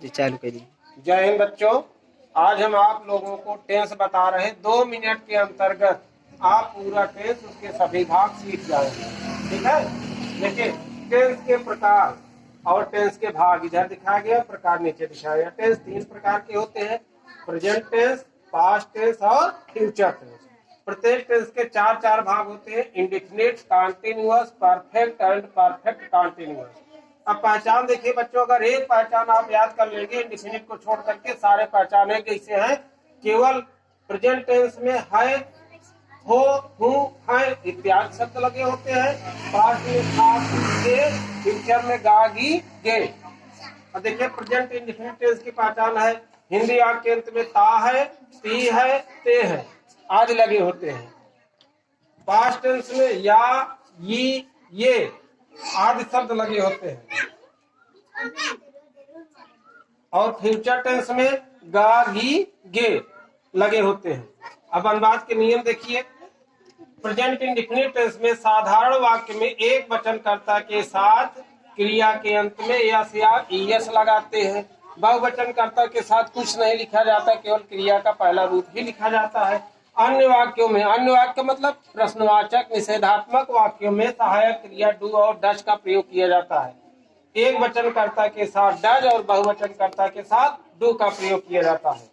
जी चालू करिए। जय हिंद बच्चों, आज हम आप लोगों को टेंस बता रहे हैं। 2 मिनट के अंतर्गत आप पूरा टेंस उसके सभी भाग सीख जाएंगे। ठीक है, देखिए टेंस के प्रकार और टेंस के भाग इधर दिखाया गया, प्रकार नीचे दिखाया गया। टेंस 3 प्रकार के होते हैं, प्रेजेंट टेंस, पास्ट टेंस और फ्यूचर टेंस। प्रत्येक टेंस के 4 भाग होते हैं, indefinite, continuous, perfect and perfect continuous. अब पहचान देखिए बच्चों, अगर एक पहचान आप याद कर लेंगे, इंडेफिनिट को छोड़ करके सारे पहचाने कैसे हैं। केवल प्रेजेंट टेंस में है, हो, हूँ, है इत्यादि शब्द लगे होते हैं। पास्ट में था, थे, फ्यूचर में गा, गी, गे। और देखिए प्रेजेंट इंडेफिनिट टेंस की पहचान है, हिंदी वाक्य के अंत में ता है, ती है, ते है आदि लगे होते हैं। पास्ट टेंस में या, ये आदि शब्द लगे होते हैं। और फ्यूचर टेंस में गा, गी, गे लगे होते हैं। अब अनुवाद के नियम देखिए। प्रेजेंट इंडेफिनिट टेंस में साधारण वाक्य में एक वचनकर्ता के साथ क्रिया के अंत में यस या ईएस लगाते हैं। बहुवचनकर्ता के साथ कुछ नहीं लिखा जाता, केवल क्रिया का पहला रूप ही लिखा जाता है। अन्य वाक्यों में, अन्य वाक्य मतलब प्रश्नवाचक निषेधात्मक वाक्यों में सहायक क्रिया डू और डज का प्रयोग किया जाता है। एक वचनकर्ता के साथ डज और बहुवचनकर्ता के साथ डू का प्रयोग किया जाता है।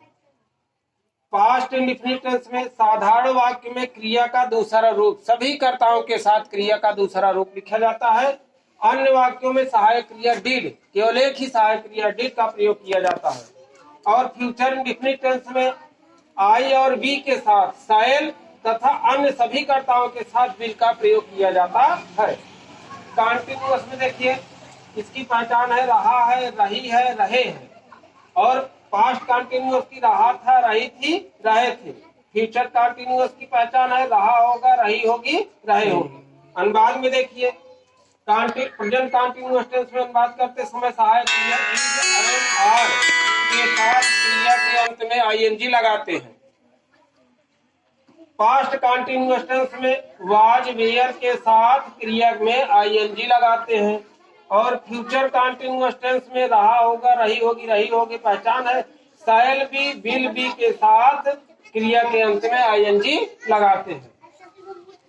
पास्ट इंडेफिनिट टेंस में साधारण वाक्य में क्रिया का दूसरा रूप सभी कर्ताओं के साथ क्रिया का दूसरा रूप लिखा जाता है। अन्य वाक्यों में सहायक क्रिया डिड, केवल एक ही सहायक क्रिया डिड का प्रयोग किया जाता है। और फ्यूचर इंडेफिनिट टेंस में आई और बी के साथ शैल तथा अन्य सभी कर्ताओं के साथ विल का प्रयोग किया जाता है। कॉन्टिन्यूअस में देखिए, इसकी पहचान है रहा है, रही है, रहे हैं। और पास्ट कॉन्टिन्यूअस की रहा था, रही थी, रहे थे। फ्यूचर कॉन्टिन्यूअस की पहचान है रहा होगा, रही होगी, रहे होगी। अनुवाद में देखिए, प्रेजेंट कॉन्टिन्यूअस टेंस में अनुवाद करते समय सहायक क्रिया इज एंड आर के साथ क्रिया के अंत में आईएनजी लगाते हैं। पास्ट कॉन्टिन्यूअस टेंस में वाज, वेयर के साथ क्रिया में आईएनजी लगाते हैं। और फ्यूचर कॉन्टिन्यूअस टेंस में रहा होगा, रही होगी, रही होगी पहचान है शैल बी, विल बी के साथ क्रिया के अंत में आईएनजी लगाते हैं।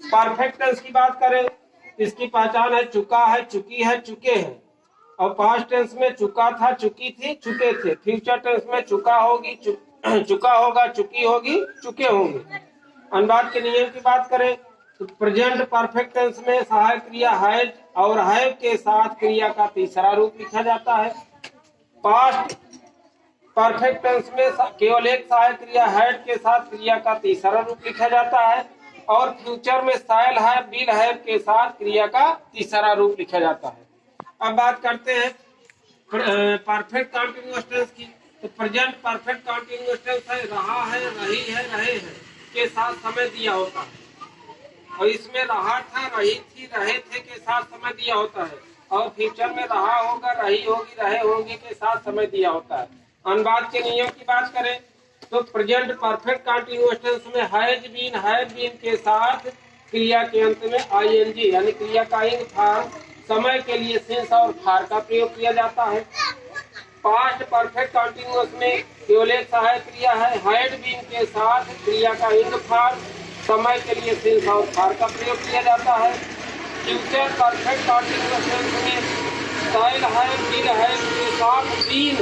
परफेक्ट टेंस की बात करें, इसकी पहचान है चुका है, चुकी है, चुके हैं। और पास्ट टेंस में चुका था, चुकी थी, चुके थे। फ्यूचर टेंस में चुका होगी, चुका होगा, चुकी होगी, चुके होंगे। अनुवाद के नियम की बात करें तो प्रेजेंट परफेक्ट टेंस में सहायक क्रिया हैज और हैव के साथ क्रिया का तीसरा रूप लिखा जाता है। पास्ट परफेक्ट टेंस में केवल एक सहायक क्रिया हैड के साथ क्रिया का तीसरा रूप लिखा जाता है। और फ्यूचर में शैल है, विल है के साथ क्रिया का तीसरा रूप लिखा जाता है। अब बात करते हैं परफेक्ट कॉन्टिन्यूअस टेंस की। तो प्रेजेंट परफेक्ट कॉन्टिन्यूअस टेंस है रहा है, रही है, रहे हैं के साथ समय दिया होता है। और इसमें रहा था, रही थी, रहे थे के साथ समय दिया होता है। और फ्यूचर में रहा होगा, रही होगी, रहे होंगे के साथ समय दिया होता है। अनुवाद के नियम की बात करें तो प्रेजेंट परफेक्ट कॉन्टिन्यूअस टेंस में हैज बीन, हैव बीन के साथ क्रिया के अंत में आईएनजी यानी क्रिया का इंग फॉर्म समय के लिए सिंस और फार का प्रयोग किया जाता है। पास्ट परफेक्ट कॉन्टिन्यूअस में केवल एक सहायक क्रिया है हैड बीन के साथ क्रिया का इंग फॉर्म समय के लिए सिंस और फार का प्रयोग किया जाता है। फ्यूचर परफेक्ट कॉन्टिन्यूअस टेंस में शैल है, विल है के साथ बीन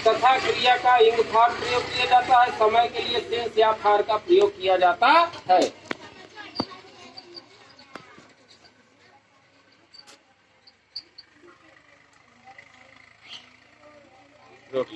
तथा क्रिया का इंग फार प्रयोग किया जाता है। समय के लिए सिंस या फार का प्रयोग किया जाता है। रोक